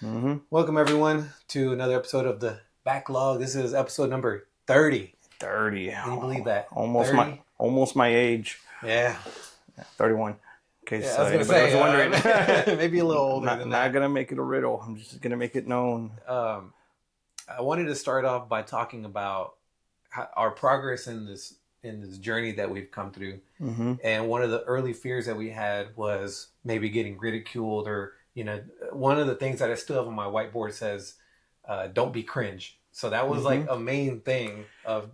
Welcome everyone to another episode of the Backlog. This is episode number 30. 30. Can you believe that? Almost 30? my age. Yeah. 31. In case I was going to anybody say, was wondering. maybe a little older than that. Not going to make it a riddle. I'm just going to make it known. I wanted to start off by talking about our progress in this journey that we've come through. And one of the early fears that we had was maybe getting ridiculed, or one of the things that I still have on my whiteboard says, don't be cringe. So that was like a main thing of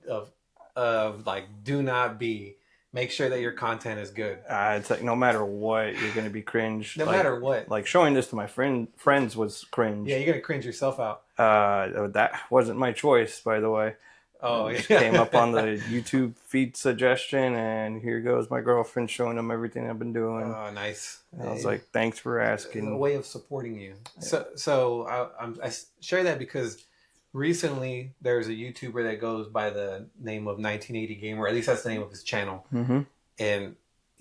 like, do not be. Make sure that your content is good. It's like no matter what, you're going to be cringe. No matter what. Like showing this to my friends was cringe. Yeah, you're going to cringe yourself out. That wasn't my choice, by the way. Oh, it came up on the YouTube feed suggestion, and here goes my girlfriend showing them everything I've been doing. Oh, nice. I was like, thanks for asking. A way of supporting you. Yeah. So I share that because recently there's a YouTuber that goes by the name of 1980 Gamer, or at least that's the name of his channel. And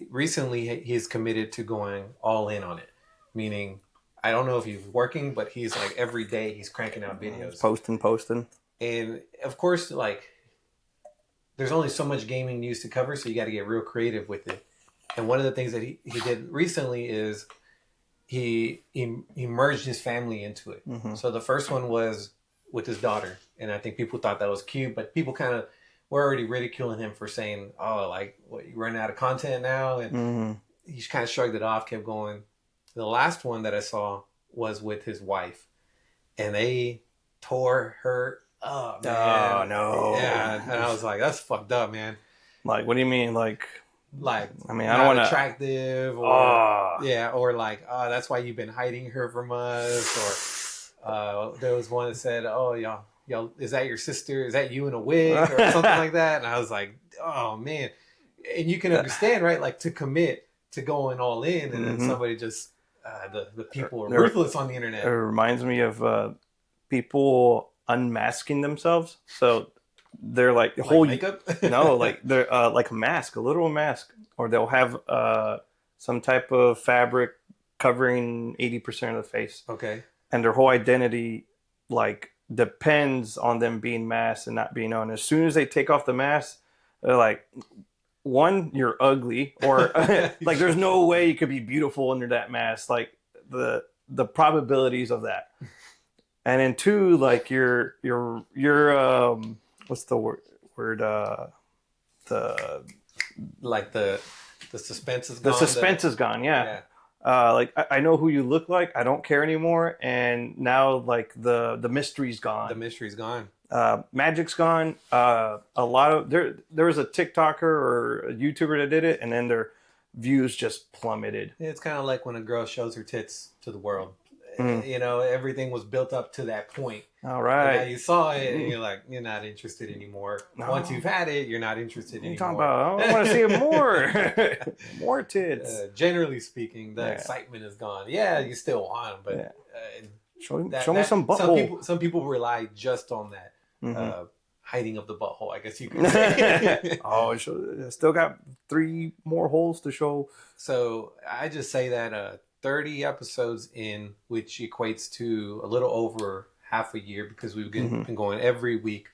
recently he's committed to going all in on it, meaning I don't know if he's working, but he's like every day he's cranking out videos, posting. And of course, like, there's only so much gaming news to cover, so you got to get real creative with it. And one of the things that he did recently is he merged his family into it. So the first one was with his daughter, and I think people thought that was cute, but people kind of were already ridiculing him for saying, "Oh, like, what, you running out of content now?" And he kind of shrugged it off, kept going. The last one that I saw was with his wife, and they tore her. Oh, man. Oh, no. Yeah, and I was like, that's fucked up, man. Like, what do you mean? Like, I mean, I don't want to attractive, or or like, oh, that's why you've been hiding her from us, or there was one that said, oh, y'all, is that your sister? Is that you in a wig or something like that? And I was like, oh man. And you can understand, right? Like, to commit to going all in, and then somebody just the people are ruthless on the internet. It reminds me of people unmasking themselves, so they're like whole makeup. No, like they're like a mask, a literal mask, or they'll have some type of fabric covering 80% of the face. Okay. And their whole identity like depends on them being masked and not being known. As soon as they take off the mask, they're like, one, you're ugly, or like there's no way you could be beautiful under that mask. Like the probabilities of that. And then two, like you're what's the word? The suspense is gone. The suspense is gone. Yeah. Like I know who you look like. I don't care anymore. And now like the mystery's gone. The mystery's gone. Magic's gone. A lot of there was a TikToker or a YouTuber that did it, and then their views just plummeted. It's kind of like when a girl shows her tits to the world. Everything was built up to that point. All right. And now you saw it, and you're like, you're not interested anymore. No. Once you've had it, you're not interested anymore. Talking about, I want to see more, more tits. Generally speaking, the excitement is gone. Yeah, you still want them, but show me some butthole. Some people rely just on that hiding of the butthole, I guess you could say. Still got 3 more holes to show. So I just say that 30 episodes in, which equates to a little over half a year, because we've been going every week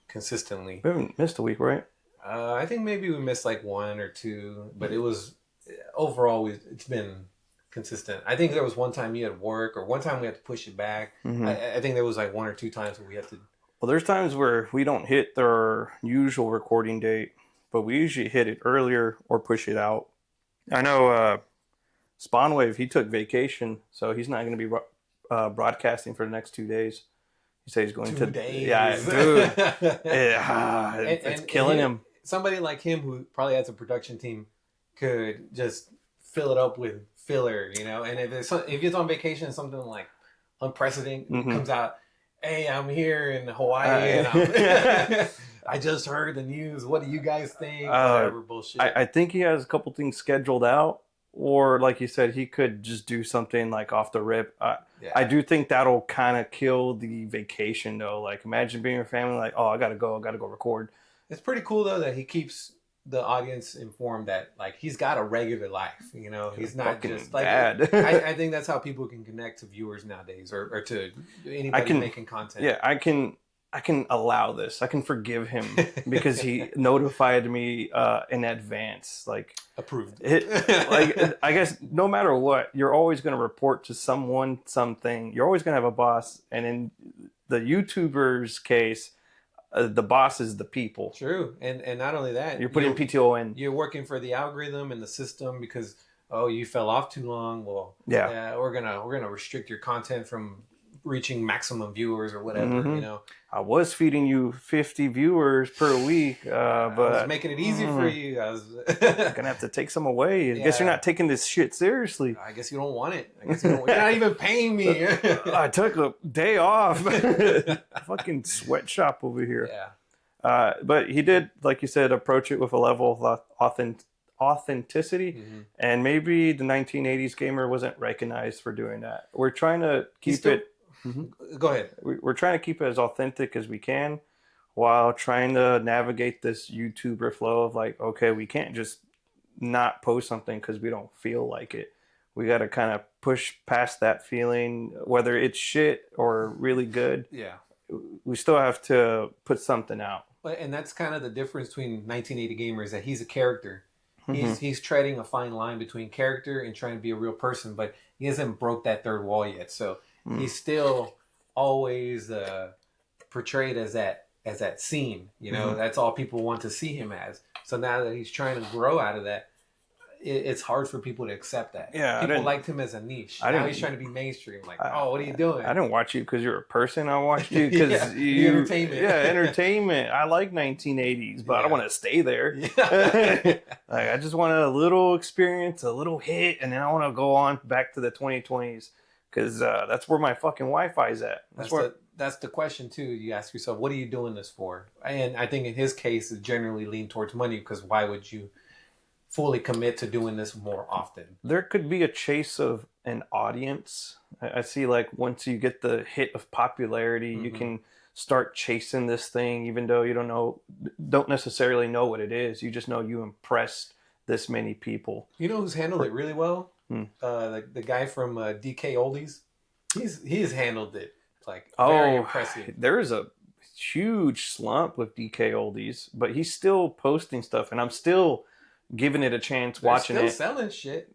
consistently. We haven't missed a week, right? I think maybe we missed like 1 or 2, but it was overall it's been consistent. I think there was one time you had work, or one time we had to push it back. I think there was like 1 or 2 times where we had to. Well, there's times where we don't hit our usual recording date, but we usually hit it earlier or push it out. I know Spawnwave, he took vacation, so he's not going to be broadcasting for the next 2 days. He said he's going 2 days. Yeah, dude. It's killing him. Somebody like him, who probably has a production team, could just fill it up with filler, And if he's on vacation, something like unprecedented comes out. Hey, I'm here in Hawaii, and I just heard the news. What do you guys think? Whatever bullshit. I think he has a couple things scheduled out. Or like you said, he could just do something like off the rip. I do think that'll kind of kill the vacation, though. Like, imagine being your family, like, oh, I gotta go record. It's pretty cool though that he keeps the audience informed that like he's got a regular life. You know, he's not Fucking just like dad. I think that's how people can connect to viewers nowadays, or to anybody making content. Yeah, I can allow this. I can forgive him because he notified me in advance. Like Approved. like I guess no matter what, you're always going to report to someone something. You're always going to have a boss, and in the YouTuber's case, the boss is the people. True, and not only that, you're putting PTO in. You're working for the algorithm and the system because you fell off too long. Well, yeah, we're gonna restrict your content from reaching maximum viewers or whatever. You know, I was feeding you 50 viewers per week, but I was making it easy for you. I was gonna have to take some away. I guess you're not taking this shit seriously. I guess you don't want it. I guess you're not even paying me. I took a day off. Fucking sweatshop over here. Yeah. But he did, like you said, approach it with a level of authenticity, and maybe the 1980s gamer wasn't recognized for doing that. We're trying to keep it. Go ahead. We're trying to keep it as authentic as we can, while trying to navigate this YouTuber flow of like, okay, we can't just not post something because we don't feel like it. We got to kind of push past that feeling, whether it's shit or really good. Yeah. We still have to put something out. And that's kind of the difference between 1980 gamers, that he's a character. He's treading a fine line between character and trying to be a real person, but he hasn't broke that third wall yet. So he's still always portrayed as that scene. You know, that's all people want to see him as. So now that he's trying to grow out of that, it's hard for people to accept that. Yeah, people liked him as a niche. Now he's trying to be mainstream. Like, what are you doing? I didn't watch you because you're a person. I watched you because the entertainment. Yeah, entertainment. I like 1980s, but I don't want to stay there. Like, I just want a little experience, a little hit, and then I want to go on back to the 2020s because that's where my fucking Wi-Fi's at. That's the question too. You ask yourself, what are you doing this for? And I think in his case, it generally leaned towards money, because why would you fully commit to doing this more often? There could be a chase of an audience. I see, like, once you get the hit of popularity, you can start chasing this thing, even though you don't necessarily know what it is. You just know you impressed this many people. You know who's handled it really well? The guy from DK Oldies. He's handled it like very impressive. There is a huge slump with DK Oldies, but he's still posting stuff, and I'm still giving it a chance. Watching it, selling shit.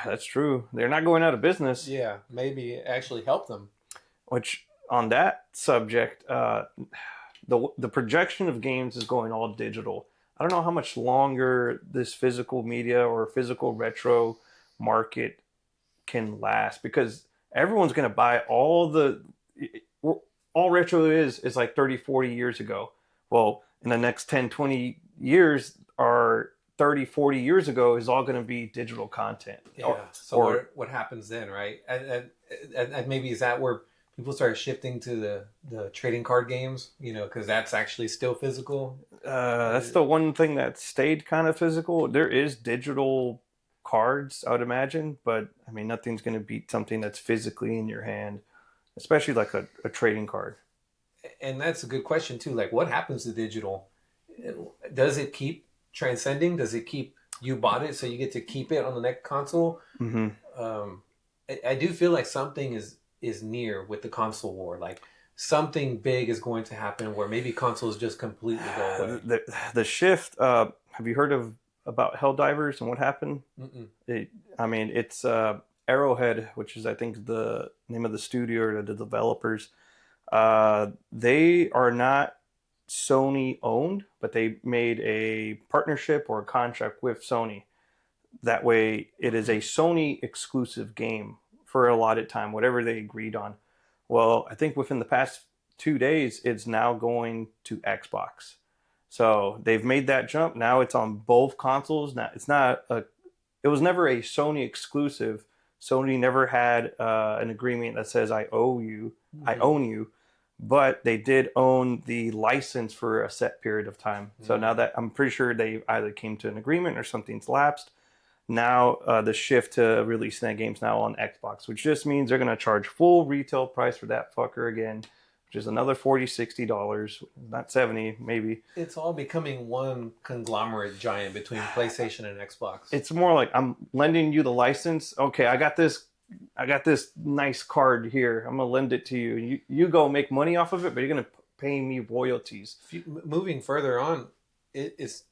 That's true. They're not going out of business. Yeah, maybe it actually helped them. Which, on that subject, the projection of games is going all digital. I don't know how much longer this physical media or physical retro market can last, because everyone's going to buy all retro is like 30-40 years ago. Well, in the next 10-20 years, our 30-40 years ago is all going to be digital content. Yeah. So what happens then, right? And maybe is that where people start shifting to the trading card games, because that's actually still physical? That's the one thing that stayed kind of physical. There is digital cards, I would imagine, but I mean, nothing's going to beat something that's physically in your hand, especially like a trading card. And that's a good question too. Like, what happens to digital? Does it keep transcending? Does it keep, you bought it so you get to keep it on the next console? I do feel like something is near with the console war. Like, something big is going to happen where maybe consoles just completely go away. The shift, have you heard about Helldivers and what happened? It's Arrowhead, which is, I think, the name of the studio or the developers. They are not Sony owned, but they made a partnership or a contract with Sony. That way, it is a Sony exclusive game for a allotted time, whatever they agreed on. Well, I think within the past 2 days, it's now going to Xbox. So they've made that jump. Now it's on both consoles. Now it was never a Sony exclusive. Sony never had an agreement that says I owe you, I own you, but they did own the license for a set period of time. So now that, I'm pretty sure they either came to an agreement or something's lapsed. Now the shift to releasing that game's now on Xbox, which just means they're going to charge full retail price for that fucker again which is another $40-$60, not 70 maybe. It's all becoming one conglomerate giant between PlayStation and Xbox. It's more like I'm lending you the license. Okay, I got this nice card here. I'm gonna lend it to you. You go make money off of it, but you're gonna pay me royalties. Moving further on, it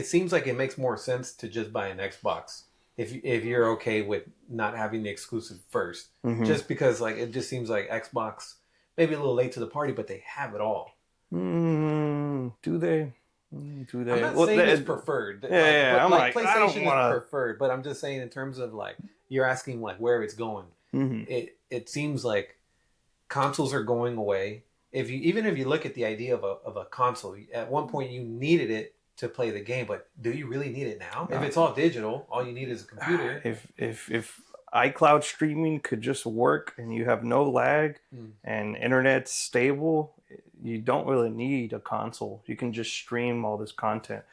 seems like it makes more sense to just buy an Xbox if you're okay with not having the exclusive first. Just because like it just seems like Xbox maybe a little late to the party, but they have it all. Do they? I'm not saying it's preferred. Yeah, I'm like is PlayStation preferred, but I'm just saying in terms of like you're asking like where it's going. It seems like consoles are going away. Even if you look at the idea of a console, at one point you needed it to play the game, but do you really need it now? If it's all digital, all you need is a computer. If iCloud streaming could just work and you have no lag and internet's stable, you don't really need a console. You can just stream all this content.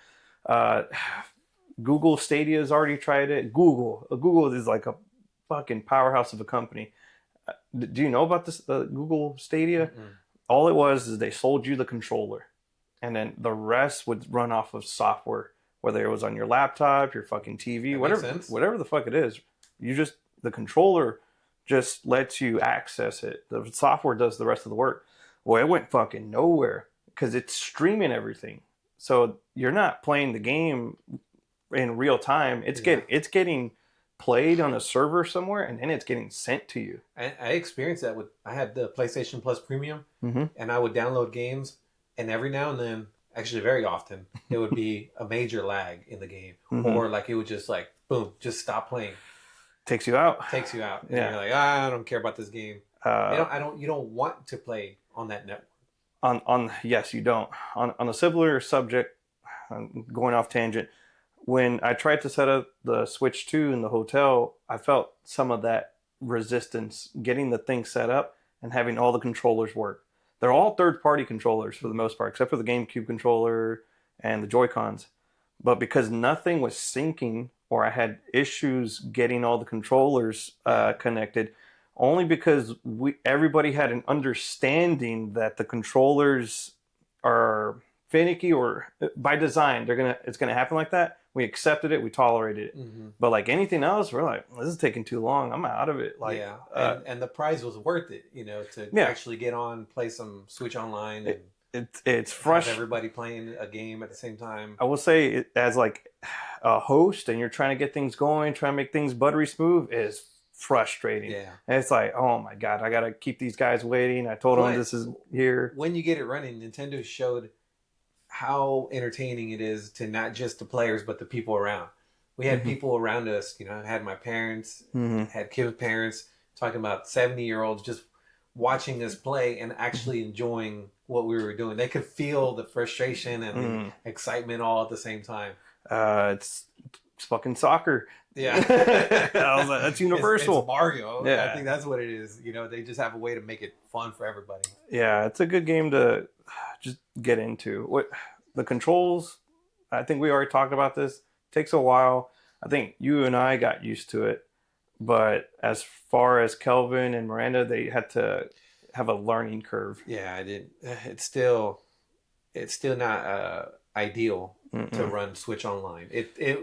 Google Stadia has already tried it. Google is like a fucking powerhouse of a company. Do you know about this Google Stadia? All it was is they sold you the controller, and then the rest would run off of software, whether it was on your laptop, your fucking TV, whatever the fuck it is. The controller just lets you access it. The software does the rest of the work. Well, it went fucking nowhere because it's streaming everything. So you're not playing the game in real time. It's getting played on a server somewhere, and then it's getting sent to you. I experienced that I had the PlayStation Plus Premium, and I would download games, and every now and then, actually very often, there would be a major lag in the game, or like it would just like boom, just stop playing. Takes you out. And you're like, I don't care about this game. You don't want to play on that network. Yes, you don't. On a similar subject, I'm going off tangent. When I tried to set up the Switch 2 in the hotel, I felt some of that resistance getting the thing set up and having all the controllers work. They're all third-party controllers for the most part, except for the GameCube controller and the Joy-Cons. But because nothing was syncing, or I had issues getting all the controllers connected, only because everybody had an understanding that the controllers are finicky, or by design it's gonna happen like that. We accepted it, we tolerated it. But like anything else, we're like, this is taking too long. I'm out of it. Like, and the prize was worth it, to actually get on, play some Switch Online, and it's frustrating. Everybody playing a game at the same time. I will say, as like a host, and you're trying to get things going, trying to make things buttery smooth, is frustrating. Yeah, and it's like, oh my god, I gotta keep these guys waiting. I told them this is here. When you get it running, Nintendo showed how entertaining it is to not just the players but the people around. We had people around us, I had my parents, had Kim's parents, talking about 70-year-olds just watching us play and actually enjoying what we were doing. They could feel the frustration and the excitement all at the same time. It's fucking soccer. Yeah. I was like, that's universal. It's Mario. Yeah. I think that's what it is. They just have a way to make it fun for everybody. Yeah, it's a good game to just get into. What the controls, I think we already talked about this. It takes a while. I think you and I got used to it. But as far as Kelvin and Miranda, they had to have a learning curve. Yeah, I did. It's still not ideal to run Switch Online.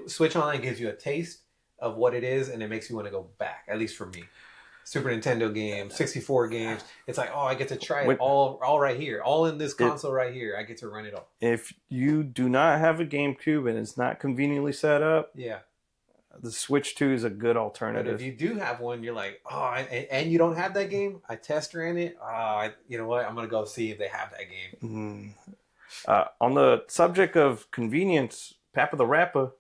Switch Online gives you a taste of what it is, and it makes you want to go back. At least for me, Super Nintendo games, 64 games. It's like, I get to try it all right here, all in this console right here. I get to run it all. If you do not have a GameCube and it's not conveniently set up, the Switch 2 is a good alternative. But if you do have one, you're like, and you don't have that game, I test ran it. You know what? I'm going to go see if they have that game. On the subject of convenience, Papa the Rapper,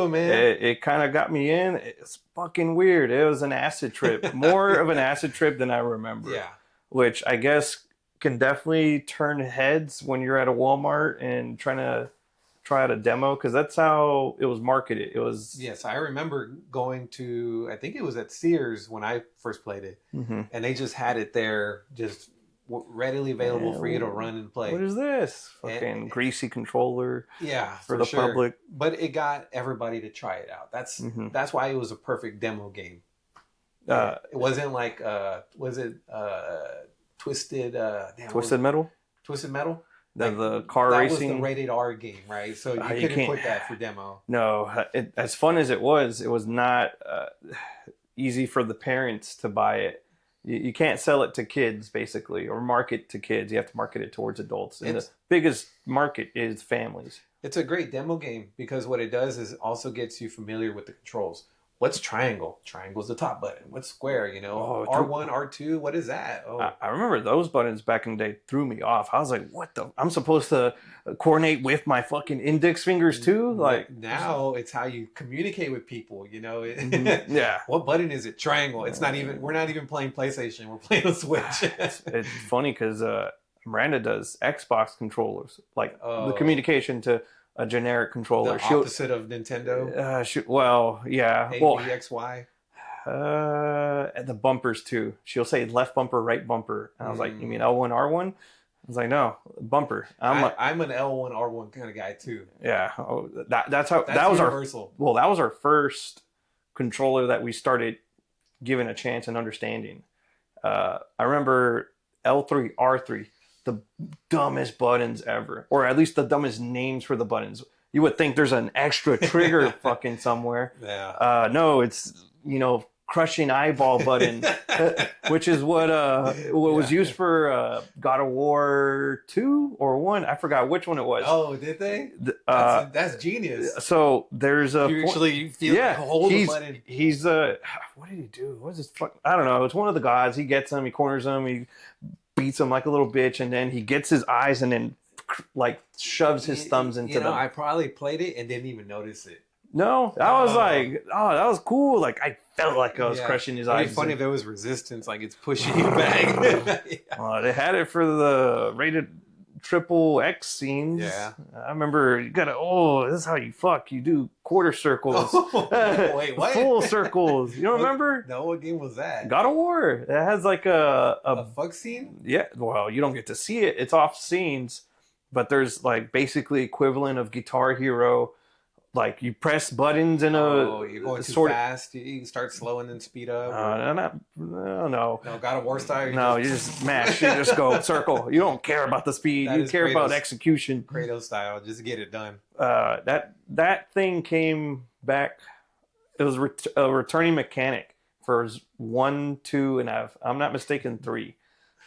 man. It kind of got me in. It's fucking weird. It was an acid trip. More of an acid trip than I remember. Yeah. Which I guess can definitely turn heads when you're at a Walmart and trying to try out a demo, because that's how it was marketed. It was... Yes, I remember going to, I think it was at Sears when I first played it. And they just had it there, just readily available for you to run and play. What is this? Fucking greasy controller. Yeah, for the public. But it got everybody to try it out. That's why it was a perfect demo game. It wasn't like Twisted. Twisted Metal. Twisted Metal. The car that racing. was the rated R game, right? So you You couldn't can't put that for demo. No, as fun as it was not easy for the parents to buy it. You can't sell it to kids, basically, or market to kids. You have to market it towards adults. And the biggest market is families. It's a great demo game because what it does is also gets you familiar with the controls. What's triangle? Triangle's the top button. What's square? You know, R1, R2. What is that? Oh, I remember those buttons back in the day threw me off. I was like, "What the? I'm supposed to coordinate with my fucking index fingers too?" Like now, it's how you communicate with people. You know, yeah. What button is it? Triangle. It's not even. We're not even playing PlayStation. We're playing a Switch. It's funny because Miranda does Xbox controllers, like the communication to a generic controller. The opposite of Nintendo. Well, yeah. A, well, B, X, Y. And the bumpers too. She'll say left bumper, right bumper. And I was like, "You mean L1, R1?" I was like, "No, bumper." I'm an L1, R1 kind of guy too. Yeah. Oh, that's how. That's that was universal. That was our first controller that we started giving a chance and understanding. I remember L3, R3. The dumbest buttons ever, or at least the dumbest names for the buttons. You would think there's an extra trigger fucking somewhere. Yeah. No, it's crushing eyeball button, which is what was used for God of War 2 or 1. I forgot which one it was. Oh, did they? That's genius. So there's a you actually feel hold the button. He's what did he do? What's his fuck? I don't know. It's one of the gods. He gets him. He corners him. He beats him like a little bitch, and then he gets his eyes and then like shoves his thumbs into them. I probably played it and didn't even notice it. No, I was like, oh, that was cool. Like I felt like I was crushing his eyes. It'd be funny if there was resistance, like it's pushing you back. They had it for the rated triple X scenes. Yeah, I remember you gotta. Oh, this is how you fuck. You do quarter circles. Wait, what? Full circles. You don't remember? No, what game was that? God of War. It has like a fuck scene. Yeah, well, you don't get to see it. It's off scenes, but there's like basically equivalent of Guitar Hero. Like you press buttons in you're going too fast. You start slow and then speed up. No. God of War style. You just mash. You just go circle. You don't care about the speed. You care about execution. Kratos style. Just get it done. That thing came back. It was a returning mechanic for 1, 2, and I'm not mistaken 3.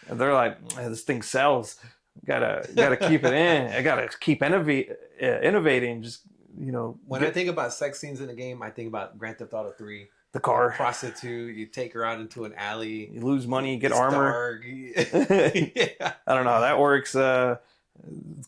And they're like, this thing sells. Gotta keep it in. I gotta keep innovating. Just when I think about sex scenes in a game, I think about Grand Theft Auto 3. The car. Prostitute, you take her out into an alley. You lose money, get armor. Yeah. I don't know how that works. The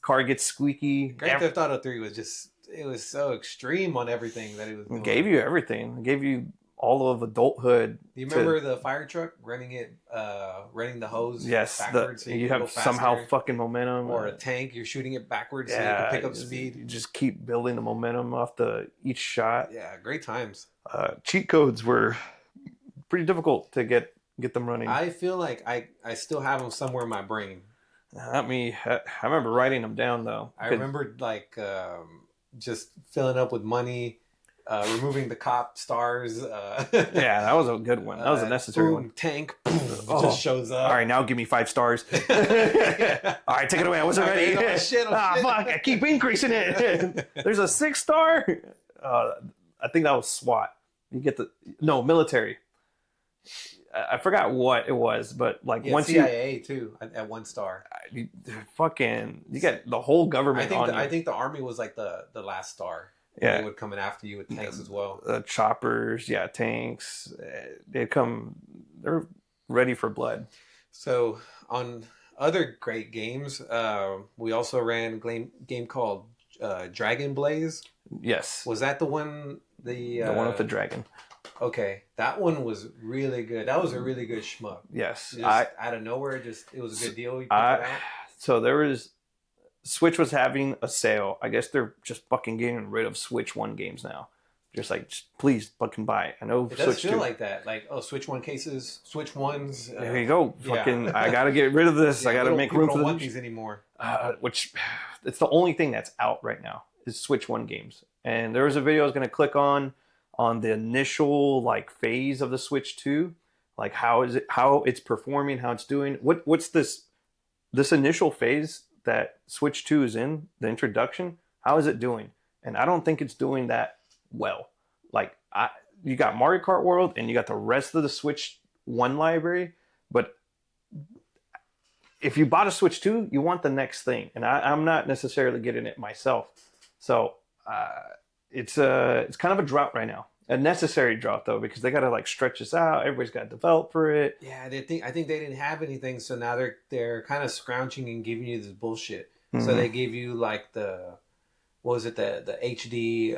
car gets squeaky. Grand Theft Auto 3 was it was so extreme on everything that it was doing. It gave you everything. It gave you all of adulthood. Do you remember the fire truck running the hose backwards? You have somehow fucking momentum. Or a tank, you're shooting it backwards so you can pick up speed. You just keep building the momentum off each shot. Yeah, great times. Cheat codes were pretty difficult to get them running. I feel like I still have them somewhere in my brain. Not me. I remember writing them down though. I remember just filling up with money. Removing the cop stars. Yeah, that was a good one. That was a necessary one. Tank just shows up. All right, now give me 5 stars. All right, take it away. I wasn't ready. Shit, fuck! I keep increasing it. There's a 6-star. I think that was SWAT. You get military. I forgot what it was, but like once CIA too at 1 star. You get the whole government. I think the army was like the last star. Yeah, they would come in after you with tanks as well. Choppers, tanks. They're ready for blood. So on other great games, we also ran a game called Dragon Blaze. Yes. Was that the one? The one with the dragon. Okay, that one was really good. That was a really good shmup. Yes. Out of nowhere, it was a good deal. So there was. Switch was having a sale. I guess they're just fucking getting rid of Switch 1 games now. Just please fucking buy it. I know it does feel like that. Like, Switch 1 cases, Switch 1s. There you go. Fucking, I gotta get rid of this. I gotta make room for don't want these anymore. Which, it's the only thing that's out right now is Switch 1 games. And there was a video I was gonna click on the initial phase of the Switch 2. Like how it's performing, how it's doing. What's this initial phase that Switch 2 is in, the introduction? How is it doing? And I don't think it's doing that well. Like you got Mario Kart World and you got the rest of the Switch 1 library, but if you bought a Switch 2, you want the next thing, and I'm not necessarily getting it myself. So it's kind of a drought right now, a necessary drought though, because they got to like stretch this out. Everybody's got to develop for it. Yeah, I think they didn't have anything, so now they're kind of scrounging and giving you this bullshit. Mm-hmm. So they gave you like the HD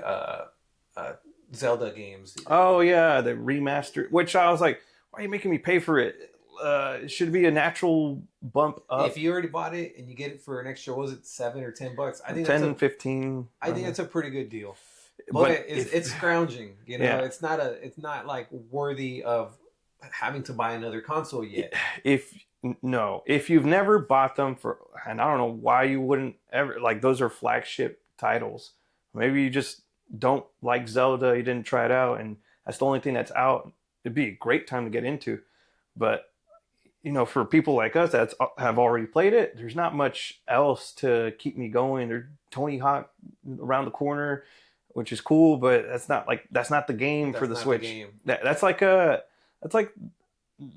Zelda games. Oh yeah, the remastered. Which I was like, why are you making me pay for it? It should be a natural bump up. If you already bought it and you get it for an extra, what was it, $7 or $10? I think 10, 15. I think that's a pretty good deal. But it's scrounging. You know, yeah. it's not like worthy of having to buy another console yet. If you've never bought them and I don't know why you wouldn't ever, like those are flagship titles. Maybe you just don't like Zelda, you didn't try it out, and that's the only thing that's out. It'd be a great time to get into. But you know, for people like us that have already played it, there's not much else to keep me going. There's Tony Hawk around the corner, which is cool, but that's not the game for the Switch. That's like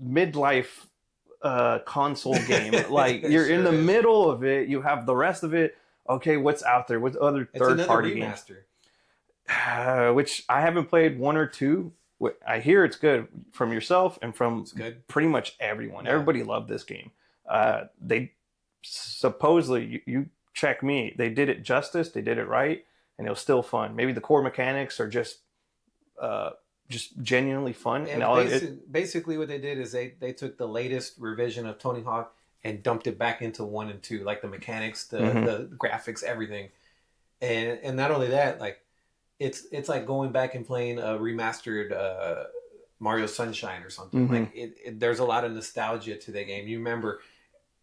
midlife console game. Like you're in the middle of it, you have the rest of it. Okay, what's out there? What's other third party games? Which I haven't played 1 or 2. I hear it's good from yourself and from pretty much everyone. Yeah. Everybody loved this game. They supposedly, you check me, they did it justice, they did it right, and it was still fun. Maybe the core mechanics are just genuinely fun. And basically what they did is they took the latest revision of Tony Hawk and dumped it back into 1 and 2, like the mechanics, the graphics, everything. And not only that, like it's like going back and playing a remastered Mario Sunshine or something. Like there's a lot of nostalgia to that game. You remember,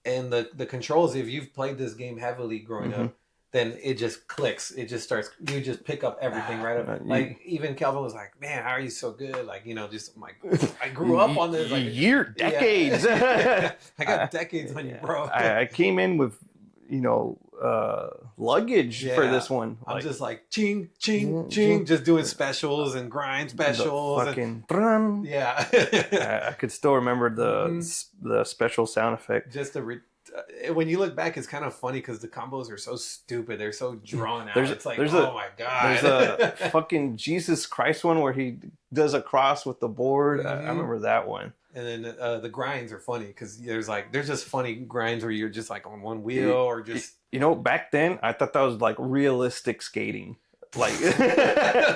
and the controls. If you've played this game heavily growing up, then it just clicks. It just starts. You just pick up everything right up. Like even Calvin was like, "Man, how are you so good?" Like just I'm like, I grew up on this. Like decades. Yeah. I got decades on you, bro. I came in with luggage for this one. I'm just like ching ching ching, just doing specials and grind specials. I could still remember the special sound effect. Just when you look back, it's kind of funny because the combos are so stupid. They're so drawn out. It's like, oh my god. There's a fucking Jesus Christ one where he does a cross with the board. I remember that one. And then the grinds are funny because there's just funny grinds where you're just like on one wheel or just back then I thought that was like realistic skating. Like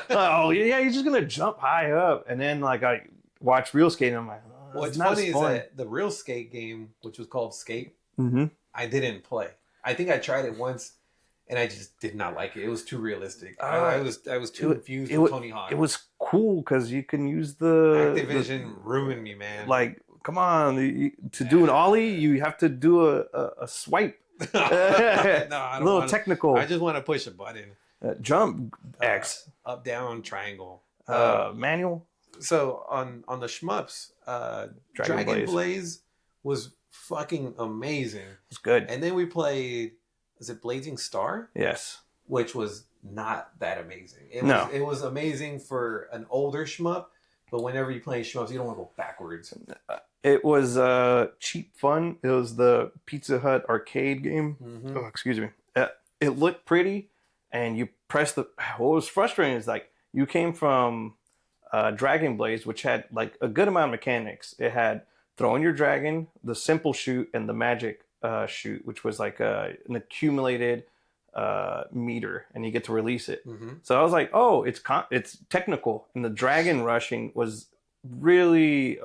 oh yeah, you're just gonna jump high up, and then like I watch real skating. I'm like, what's funny is that the real skate game, which was called Skate, I didn't play. I think I tried it once. And I just did not like it. It was too realistic. I was too confused with Tony Hawk. It was cool because you can use the Activision ruined me, man. Like, come on, to do an ollie, you have to do a swipe. No, I don't a little technical. I just want to push a button. Jump X, up, down, triangle. Manual. So on the shmups, Dragon Blaze was fucking amazing. It's good. And then we played. Is it Blazing Star? Yes. Which was not that amazing. It was amazing for an older shmup, but whenever you play shmups, you don't want to go backwards. It was cheap fun. It was the Pizza Hut arcade game. Oh, excuse me. It looked pretty, and you press the... What was frustrating is like you came from Dragon Blaze, which had like a good amount of mechanics. It had throwing your dragon, the simple shoot, and the magic shoot, which was like an accumulated meter, and you get to release it. So I was like, oh, it's technical, and the dragon rushing was really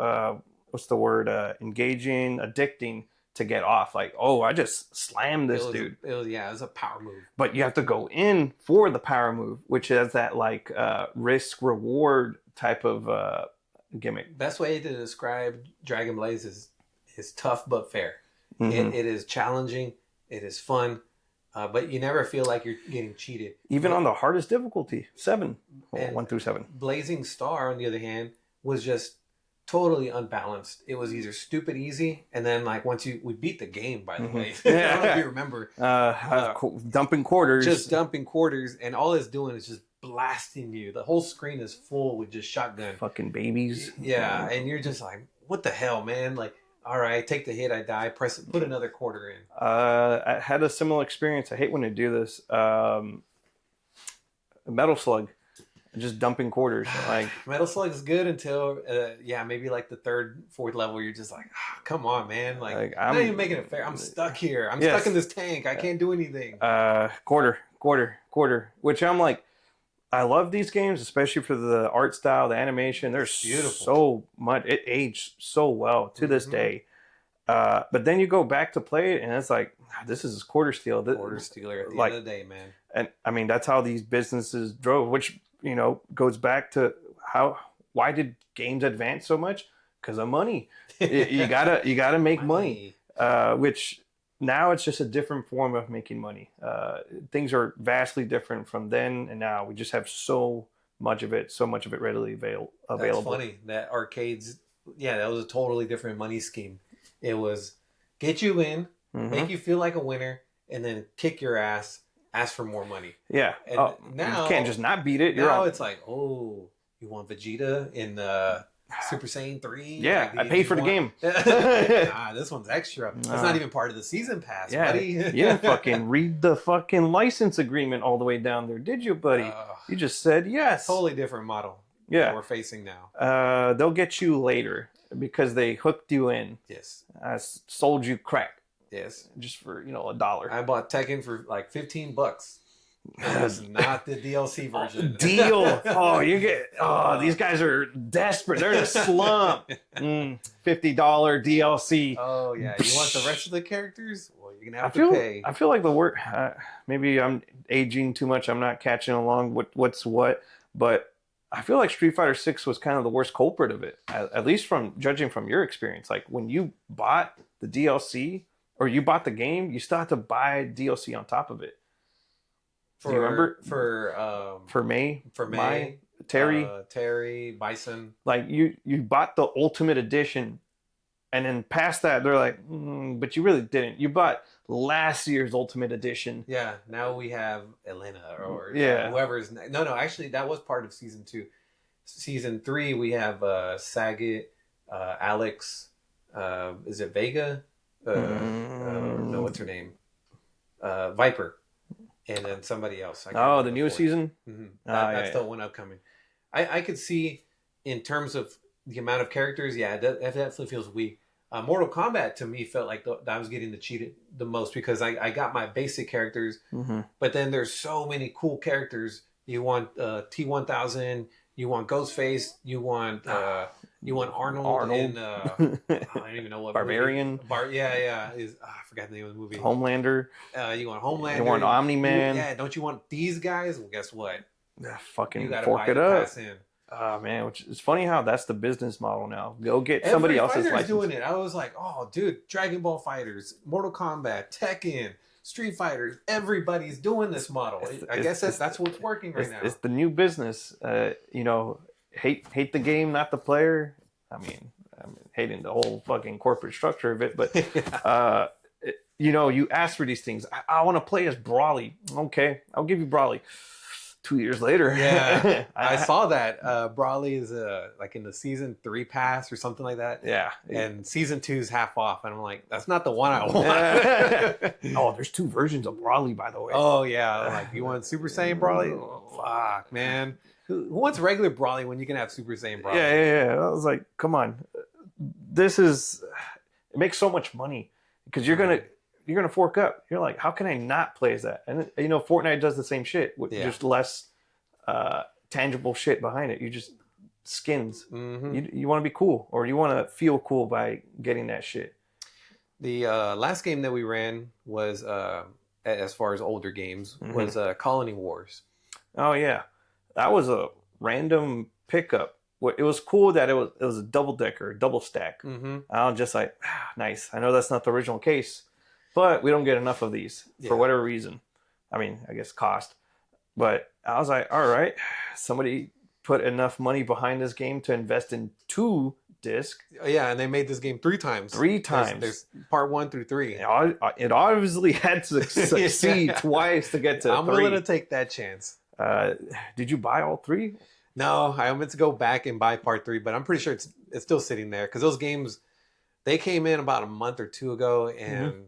what's the word, engaging, addicting to get off. Like, oh, I just slammed this dude. It was a power move, but you have to go in for the power move, which has that like risk reward type of gimmick. Best way to describe Dragon Blaze is tough but fair. It is challenging. It is fun. But you never feel like you're getting cheated. Even on the hardest difficulty, 7. 1 through 7. Blazing Star, on the other hand, was just totally unbalanced. It was either stupid easy, and then like once we beat the game, by the way. I Yeah. don't know if you remember. Dumping quarters. Just dumping quarters, and all it's doing is just blasting you. The whole screen is full with just shotgun. Fucking babies. Yeah, and you're just like, what the hell, man? Like, all right, take the hit, I die. Press it, put another quarter in. I had a similar experience. I hate when they do this. Metal Slug, just dumping quarters. Like Metal Slug is good until maybe like the third, fourth level. You're just like, come on, man. Like I'm not even making it fair. I'm stuck here. I'm stuck in this tank. I can't do anything. Quarter. Which I'm like, I love these games, especially for the art style, the animation. There's beautiful. So much. It aged so well to this day. But then you go back to play it, and it's like, this is quarter steal. Quarter stealer at the end of the day, man. And I mean, that's how these businesses drove, which, you know, goes back to why did games advance so much? Because of money. you gotta make money. Which now it's just a different form of making money. Things are vastly different from then and now. We just have so much of it readily available. That's funny that arcades. Yeah, that was a totally different money scheme. It was get you in, make you feel like a winner, and then kick your ass, ask for more money. Yeah. And now you can't just not beat it. Now it's like, oh, you want Vegeta in Super Saiyan 3? Yeah, like, I paid for the game. This one's extra. That's not even part of the season pass, buddy. You didn't fucking read the fucking license agreement all the way down there, did you, buddy? You just said yes. Totally different model. Yeah, we're facing now. They'll get you later because they hooked you in. Yes. Sold you crack. Yes. Just for, $1. I bought Tekken for like $15. That's not the DLC version. Deal. These guys are desperate. They're in a slump. $50 DLC. Oh yeah. You want the rest of the characters? Well, you're gonna have to pay. I feel like the word. Maybe I'm aging too much. I'm not catching along with what's what. But I feel like Street Fighter 6 was kind of the worst culprit of it. At least from judging from your experience. Like when you bought the DLC or you bought the game, you still had to buy DLC on top of it. Do you remember for May, Terry, Bison? Like you bought the Ultimate Edition, and then past that they're like, but you really didn't. You bought last year's Ultimate Edition. Yeah. Now we have Elena or whoever's actually that was part of season 2. Season 3 we have Sagat, Alex. Is it Vega? No, what's her name? Viper. And then somebody else. The newest season? Mm-hmm. That's the one upcoming. I could see, in terms of the amount of characters, it definitely feels weak. Mortal Kombat, to me, felt like I was getting cheated the most because I got my basic characters, but then there's so many cool characters. You want T-1000, you want Ghostface, you want Arnold. In, I don't even know what Barbarian. Movie. I forgot the name of the movie. Homelander. You want Homelander. You want Omni-Man. Don't you want these guys? Well, guess what? Fucking you gotta fork buy it up. Oh man, which is funny how that's the business model now. Go get somebody else's license. Doing it. I was like, oh, dude, Dragon Ball Fighters, Mortal Kombat, Tekken, Street Fighters. Everybody's doing this model. I guess that's what's working right now. It's the new business. Hate the game, not the player. I mean, hating the whole fucking corporate structure of it, but you ask for these things. I want to play as Brawly. Okay, I'll give you Brawly. 2 years later. Yeah, I saw that. Brawly is like in the season 3 pass or something like that. Yeah. And season 2 is half off. And I'm like, that's not the one I want. There's 2 versions of Brawly, by the way. Oh, yeah. Like, you want Super Saiyan Brawly? Fuck, man. Who wants regular Brawly when you can have Super Saiyan Brawly? Yeah. I was like, come on. It makes so much money because you're going to fork up. You're like, how can I not play as that? And Fortnite does the same shit with just less tangible shit behind it. You just skins. Mm-hmm. You want to be cool, or you want to feel cool by getting that shit. The last game that we ran was, as far as older games, was Colony Wars. Oh yeah, that was a random pickup. It was cool that it was a double decker, double stack. Mm-hmm. I was just like, nice. I know that's not the original case. But we don't get enough of these for whatever reason. I mean, I guess cost. But I was like, all right, somebody put enough money behind this game to invest in 2 disc. Yeah, and they made this game 3 times. 3 times. There's part 1 through 3. It obviously had to succeed twice to get to I'm 3. willing to take that chance. Did you buy all 3? No, I meant to go back and buy part 3, but I'm pretty sure it's still sitting there because those games, they came in about a month or 2 ago, and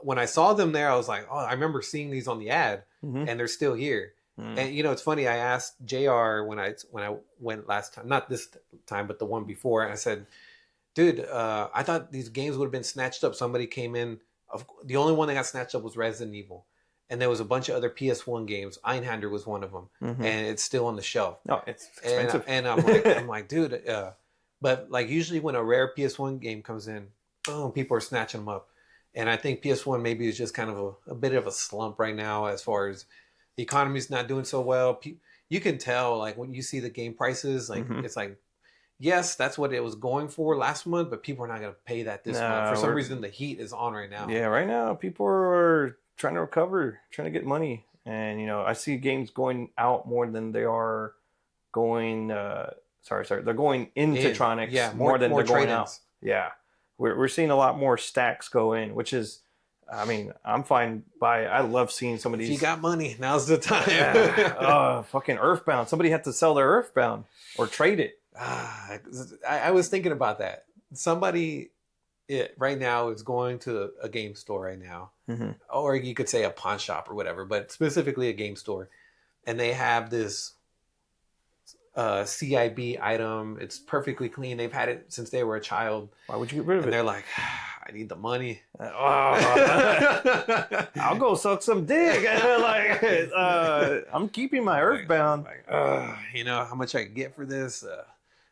when I saw them there, I was like, oh, I remember seeing these on the ad, and they're still here. And it's funny. I asked JR when I went last time, not this time, but the one before, and I said, dude, I thought these games would have been snatched up. Somebody came in. The only one that got snatched up was Resident Evil. And there was a bunch of other PS1 games. Einhander was one of them. And it's still on the shelf. No, it's expensive. And I'm like, dude, but like usually when a rare PS1 game comes in, boom, people are snatching them up. And I think PS1 maybe is just kind of a bit of a slump right now as far as the economy's not doing so well. You can tell, like, when you see the game prices, like, it's like, yes, that's what it was going for last month, but people are not going to pay that this month. For some reason, the heat is on right now. Yeah, right now, people are trying to recover, trying to get money. And, I see games going out more than they are going, they're going into Tronics more than they're going out. Yeah. We're seeing a lot more stacks go in, which is, I mean, I'm fine by. I love seeing some of these. If you got money, now's the time. Fucking Earthbound. Somebody had to sell their Earthbound or trade it. I was thinking about that. Somebody right now is going to a game store right now, or you could say a pawn shop or whatever, but specifically a game store, and they have this CIB item. It's perfectly clean. They've had it since they were a child. Why would you get rid of it? And they're like, I need the money. I'll go suck some dick. I'm keeping my Earthbound. How much I can get for this?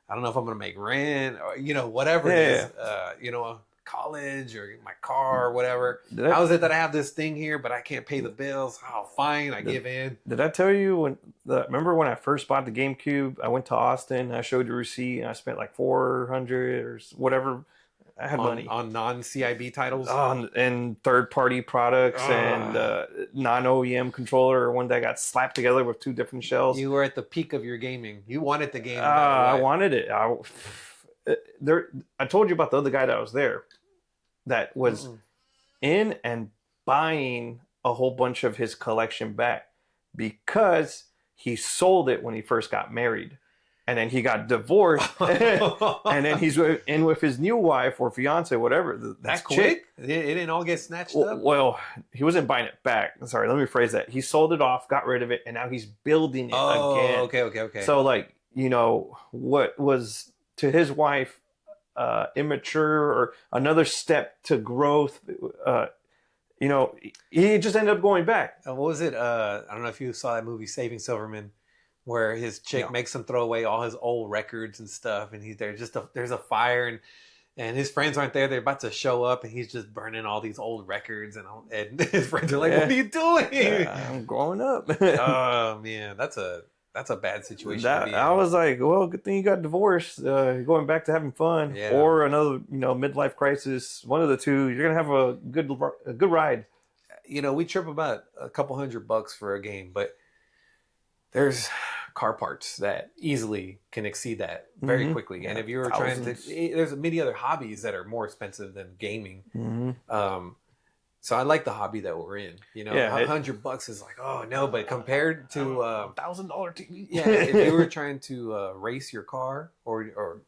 I don't know if I'm going to make rent or, whatever it is. College or my car or whatever. How is it that I have this thing here, but I can't pay the bills? Oh, fine. I give in. Did I tell you remember when I first bought the GameCube, I went to Austin, I showed the receipt, and I spent like $400 or whatever. I had money on non-CIB titles, and third-party products, and non-OEM controller, one that got slapped together with 2 different shells. You were at the peak of your gaming. You wanted the game. I wanted it. I told you about the other guy that was there, that was in and buying a whole bunch of his collection back because he sold it when he first got married. And then he got divorced, and then he's in with his new wife or fiance, whatever. That's quick. It didn't all get snatched up. Well, he wasn't buying it back. Sorry, let me rephrase that. He sold it off, got rid of it, and now he's building it again. Okay. So, what was to his wife immature or another step to growth, he just ended up going back. What was it? I don't know if you saw that movie, Saving Silverman, where his chick makes him throw away all his old records and stuff, and he's there. There's a fire, and his friends aren't there. They're about to show up, and he's just burning all these old records, and his friends are like, "What are you doing?" I'm growing up. Oh man, that's a bad situation. I was like, well, good thing you got divorced. Going back to having fun, or another midlife crisis. One of the two. You're gonna have a good ride. We trip about a couple $100 for a game, but there's car parts that easily can exceed that very quickly. And if you're trying to, there's many other hobbies that are more expensive than gaming. So I like the hobby that we're in. $100 is like, oh no, but compared to $1,000 TV. if you were trying to race your car or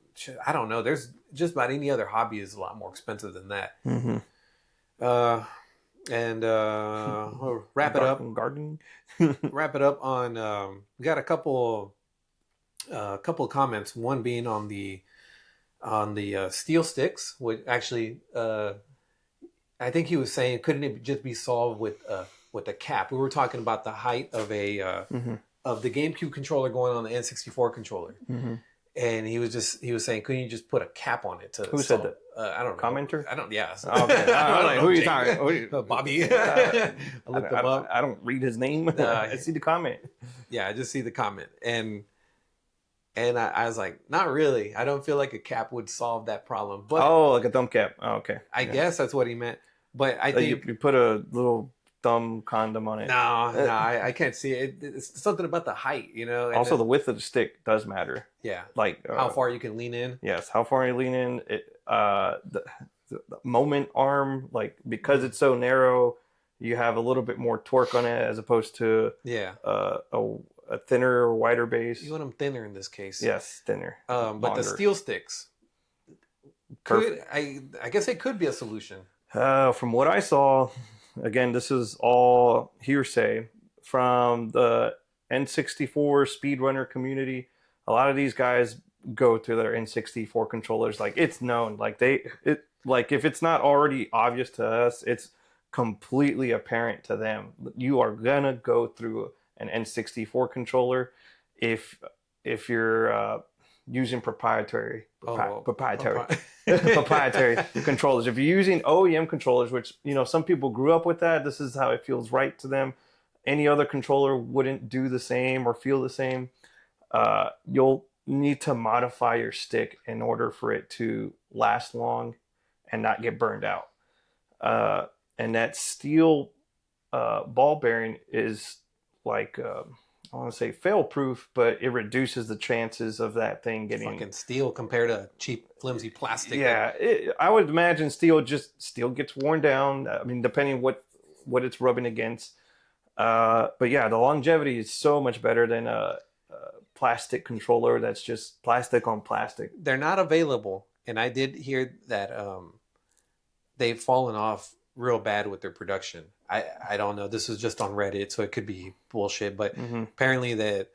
I don't know, there's just about any other hobby is a lot more expensive than that. And we'll wrap it up. Gardening. Wrap it up on. We got a couple of comments. One being on the steel sticks. Which actually, I think he was saying, couldn't it just be solved with a cap? We were talking about the height of of the GameCube controller going on the N64 controller. And he was saying, couldn't you just put a cap on it? Who said that? I don't know. Commenter? I don't. Yeah. Okay. Who are you talking? Bobby. I looked him up. I don't read his name. I see the comment. Yeah, I just see the comment, and I was like, not really. I don't feel like a cap would solve that problem. But like a thumb cap. Oh, okay. I guess that's what he meant. But I think you put a little thumb condom on it. No, I can't see it. It's something about the height, you know. And Also, then, the width of the stick does matter. yeah, Like how far you can lean in. Yes, how far you lean in. The moment arm, like because it's so narrow, you have a little bit more torque on it as opposed to Yeah, a thinner or wider base. you want them thinner in this case. Yes, thinner. But longer. the steel sticks could, I guess it could be a solution. From what I saw, again, this is all hearsay from the N64 speedrunner community. A lot of these guys go to their N64 controllers. Like it's known. Like like if it's not already obvious to us, it's completely apparent to them. You are gonna go through an N64 controller if you're using proprietary proprietary controllers. If you're using OEM controllers, which some people grew up with that, this is how it feels right to them. Any other controller wouldn't do the same or feel the same. You'll need to modify your stick in order for it to last long and not get burned out. And that steel ball bearing is like I want to say fail-proof, but it reduces the chances of that thing getting fucking steel compared to cheap, flimsy plastic. Yeah, I would imagine steel gets worn down. I mean, depending what it's rubbing against. But yeah, the longevity is so much better than a plastic controller that's just plastic on plastic. They're not available, and I did hear that they've fallen off real bad with their production. I don't know. This was just on Reddit, so it could be bullshit. But apparently that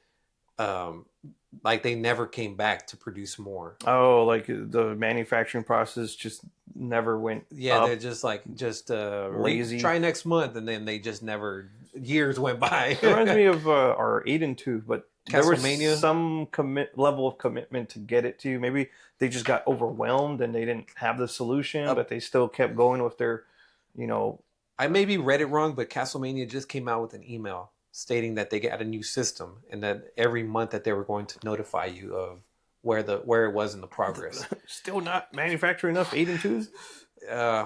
like they never came back to produce more. Oh, like the manufacturing process just never went. Yeah, up. they're just lazy. Try next month, and then they just never. Years went by. It reminds me of our 8 and 2, but there was some level of commitment to get it to you. Maybe they just got overwhelmed and they didn't have the solution, but they still kept going with their, I maybe read it wrong, but Castlemania just came out with an email stating that they got a new system and that every month that they were going to notify you of where it was in the progress. Still not manufacturing enough 8 and 2s?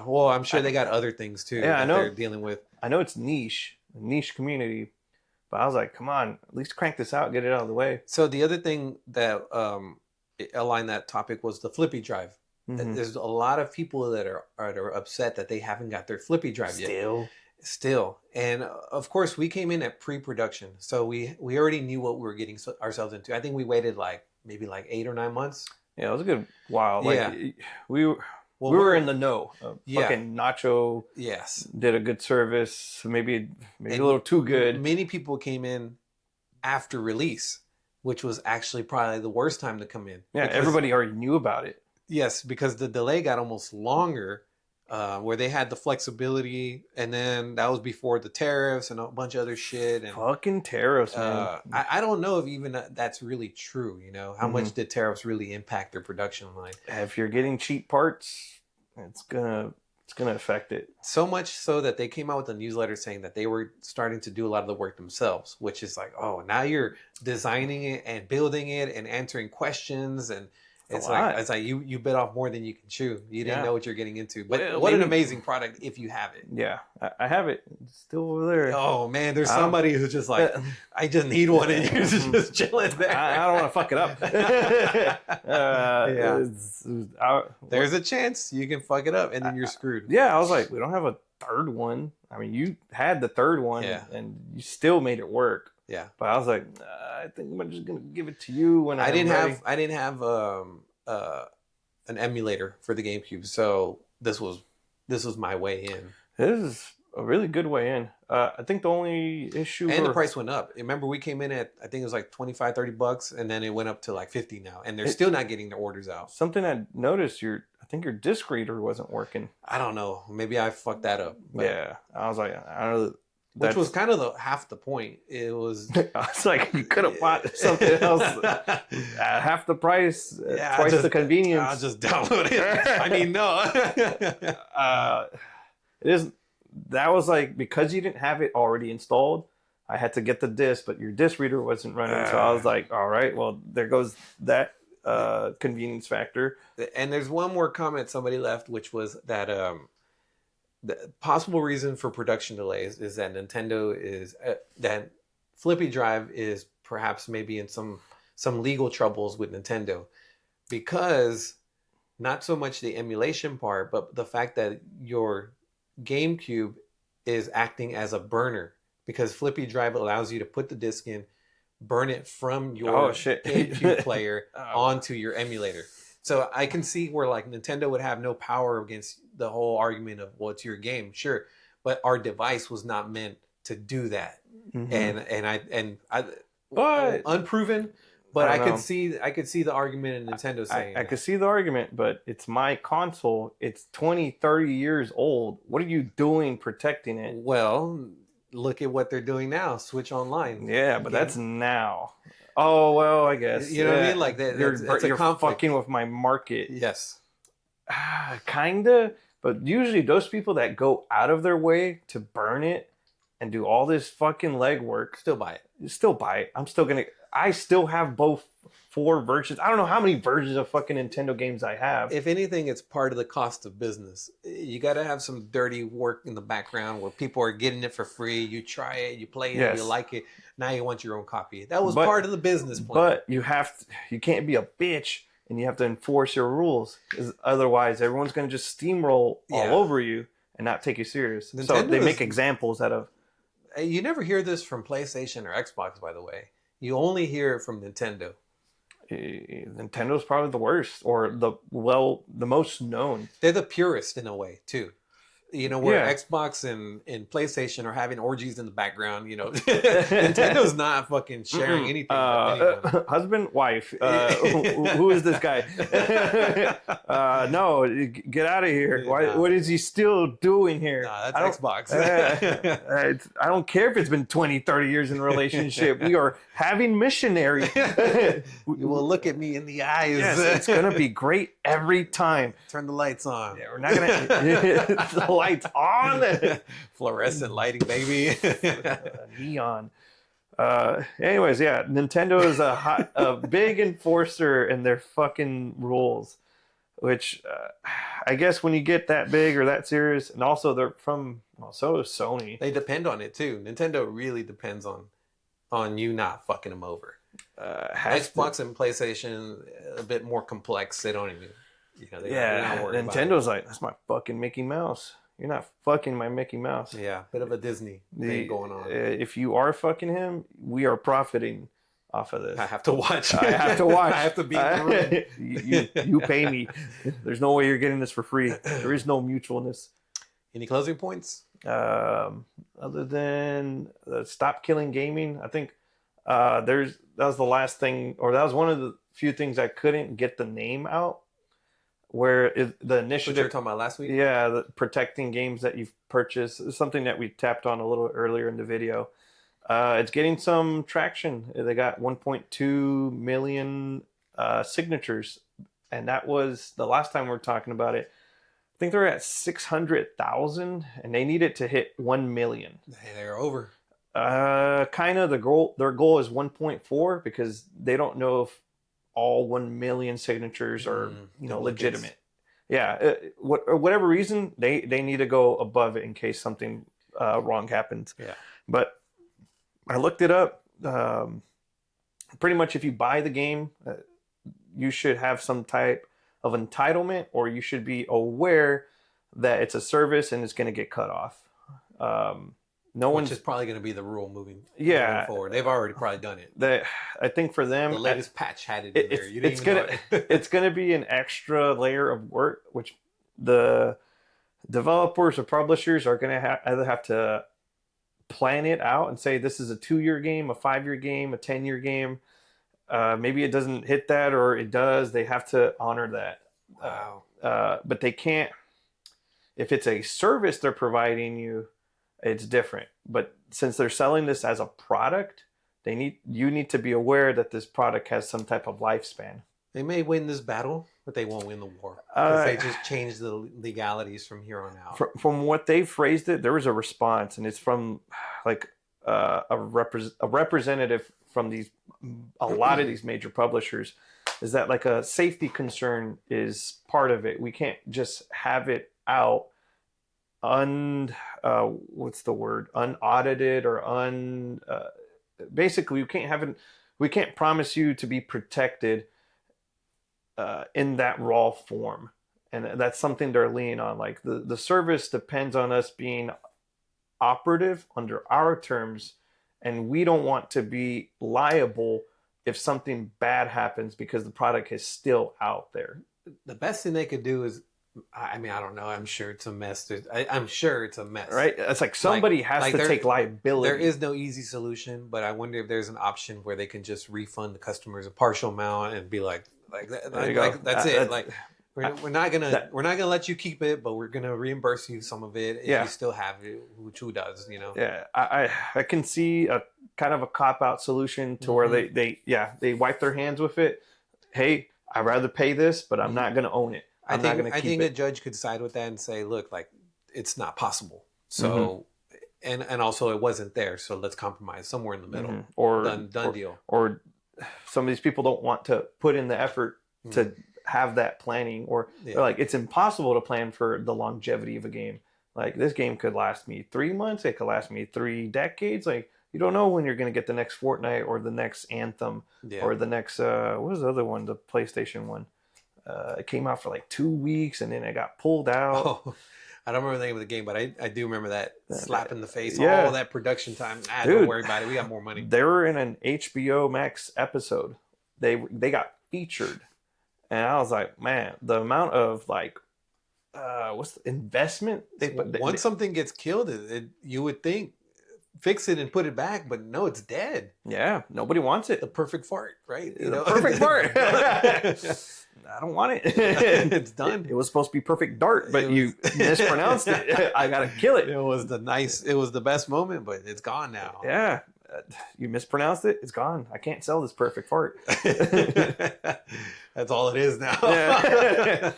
Well, I'm sure they got other things too that they're dealing with. I know it's niche community, but I was like, come on, at least crank this out, get it out of the way. So the other thing that aligned that topic was the Flippy drive. Mm-hmm. There's a lot of people that are upset that they haven't got their Flippy drive yet. Still. And of course, we came in at pre-production. So we already knew what we were getting ourselves into. I think we waited maybe 8 or 9 months. Yeah, it was a good while. We were in the know. Fucking Nacho did a good service. Maybe a little too good. Many people came in after release, which was actually probably the worst time to come in. Yeah, everybody already knew about it. Yes, because the delay got almost longer, where they had the flexibility, and then that was before the tariffs and a bunch of other shit. And fucking tariffs, man. I don't know if even that's really true. How much did tariffs really impact their production line? If you're getting cheap parts, it's gonna affect it. So much so that they came out with a newsletter saying that they were starting to do a lot of the work themselves, which is like, oh, now you're designing it and building it and answering questions, and it's like you bit off more than you can chew. You didn't know what you're getting into. But what an amazing product if you have it. Yeah, I have it. It's still over there. Oh man, there's somebody who's just like, I just need one, and you're just chilling there. I don't want to fuck it up. There's a chance you can fuck it up, and then you're screwed. Yeah, I was like, we don't have a third one. I mean, you had the third one, and you still made it work. Yeah, but I was like, I think I'm just gonna give it to you when I didn't have an emulator for the GameCube, so this was my way in. This is a really good way in. I think the only issue the price went up. Remember, we came in at I think it was like $25-$30, and then it went up to like $50 now, and they're still not getting their orders out. Something I noticed, I think your disc reader wasn't working. I don't know. Maybe I fucked that up. Yeah, I was like, I don't know. Which was kind of half the point. It was. I was like, you could have bought something else at half the price, twice the convenience. I'll just download it. I mean, no. It is. That was like, because you didn't have it already installed, I had to get the disc, but your disc reader wasn't running. So I was like, all right, well, there goes that convenience factor. And there's one more comment somebody left, which was that the possible reason for production delays is that Nintendo is that Flippy Drive is perhaps maybe in some legal troubles with Nintendo because not so much the emulation part, but the fact that your GameCube is acting as a burner because Flippy Drive allows you to put the disc in, burn it from your GameCube player onto your emulator. So I can see where like Nintendo would have no power against the whole argument of, well, it's your game, sure, but our device was not meant to do that, and I but unproven. But I could see the argument in Nintendo saying I could see the argument, but it's my console. It's 20, 30 years old. What are you doing protecting it? Well, look at what they're doing now. Switch Online. Yeah, but that's now. Oh, well, I guess. You know what I mean? Like that, you're fucking with my market. Yes. Kinda. But usually those people that go out of their way to burn it and do all this fucking legwork. Still buy it. Still buy it. I still have both 4 versions. I don't know how many versions of fucking Nintendo games I have. If anything, it's part of the cost of business. You got to have some dirty work in the background where people are getting it for free. You try it, you play it, you like it. Now you want your own copy. That was part of the business plan. But you can't be a bitch and you have to enforce your rules. Otherwise, everyone's going to just steamroll all over you and not take you serious. So they make examples out of... You never hear this from PlayStation or Xbox, by the way. You only hear it from Nintendo. Nintendo's probably the worst, or the most known. They're the purest in a way too. You know, where Xbox and PlayStation are having orgies in the background. You know, Nintendo's not fucking sharing anything. Husband, wife. Who is this guy? No, get out of here. What is he still doing here? Nah, that's Xbox. I don't care if it's been 20, 30 years in a relationship. We are having missionary. You will look at me in the eyes. Yes, it's going to be great every time. Turn the lights on. Yeah, we're not going to... lights on. Fluorescent lighting, baby. Neon. Anyways, yeah, Nintendo is a big enforcer in their fucking rules, which I guess when you get that big or that serious, and also they're from, so is Sony. They depend on it too. Nintendo really depends on you not fucking them over. Xbox and PlayStation a bit more complex. They don't even, they're not worried Nintendo's like, that's my fucking Mickey Mouse. You're not fucking my Mickey Mouse. Yeah, bit of a Disney thing going on. If you are fucking him, we are profiting off of this. I have to watch. I have to watch. I have to be in the room. You pay me. There's no way you're getting this for free. There is no mutualness. Any closing points? Other than stop killing gaming, I think that was the last thing, or that was one of the few things I couldn't get the name out. Where the initiative... What you were talking about last week? Yeah, protecting games that you've purchased is something that we tapped on a little earlier in the video. It's getting some traction. They got 1.2 million signatures, and that was the last time we were talking about it. I think they're at 600,000, and they need it to hit 1 million. Hey, they're over. Kind of. Their goal is 1.4 because they don't know if all 1 million signatures are legitimate. Yeah, whatever reason they need to go above it in case something wrong happens. Yeah, but I looked it up. Pretty much, if you buy the game, you should have some type of entitlement, or you should be aware that it's a service and it's going to get cut off. Which is probably going to be the rule moving forward. They've already probably done it. I think for them, the latest patch had it in there. It's going to be an extra layer of work, which the developers or publishers are going to either have to plan it out and say this is a 2-year game, a 5-year game, a 10-year game. Maybe it doesn't hit that, or it does. They have to honor that. Wow. But they can't. If it's a service they're providing you, it's different. But since they're selling this as a product, you need to be aware that this product has some type of lifespan. They may win this battle, but they won't win the war. Because they just change the legalities from here on out. From what they phrased it, there was a response, and it's from like a representative from a lot of these major publishers, is that like a safety concern is part of it. We can't just have it out what's the word, unaudited or basically we can't promise you to be protected in that raw form, and that's something they're leaning on. Like the service depends on us being operative under our terms, and we don't want to be liable if something bad happens because the product is still out there. The best thing they could do is, I mean, I don't know. I'm sure it's a mess. I'm sure it's a mess. Right? It's like somebody has to take liability. There is no easy solution, but I wonder if there's an option where they can just refund the customers a partial amount and be like that's it. Like we're not gonna let you keep it, but we're gonna reimburse you some of it if you still have it. Which who does, you know? Yeah, I can see a kind of a cop out solution to where they wipe their hands with it. Hey, I'd rather pay this, but I'm not gonna own it. I think a judge could side with that and say, look, like it's not possible. So, and also it wasn't there. So let's compromise somewhere in the middle. Or done deal. Or some of these people don't want to put in the effort to have that planning, or they're like, it's impossible to plan for the longevity of a game. Like this game could last me 3 months. It could last me 3 decades. Like you don't know when you're going to get the next Fortnite or the next Anthem or the next, what was the other one? The PlayStation one. It came out for like 2 weeks and then it got pulled out. Oh, I don't remember the name of the game, but I do remember that slap in the face. All that production time. Dude, don't worry about it. We got more money. They were in an HBO Max episode. They got featured, and I was like, man, the amount of like, what's the investment? Once something gets killed, you would think fix it and put it back, but no, it's dead. Yeah, nobody wants it. The perfect fart, right? The perfect fart. I don't want it. It's done. It was supposed to be perfect dart, but you mispronounced it. I gotta kill it. It was the best moment, but it's gone now. Yeah, you mispronounced it. It's gone. I can't sell this perfect fart. That's all it is now. Yeah.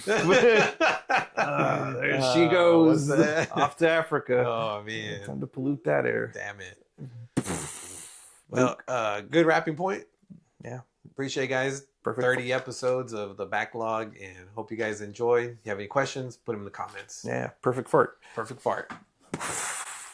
There she goes off to Africa. Oh man, time to pollute that air. Damn it. Well, good wrapping point. Yeah, appreciate you guys. Perfect. 30 episodes of the backlog, and hope you guys enjoy. If you have any questions, put them in the comments. Yeah, perfect fart. Perfect fart.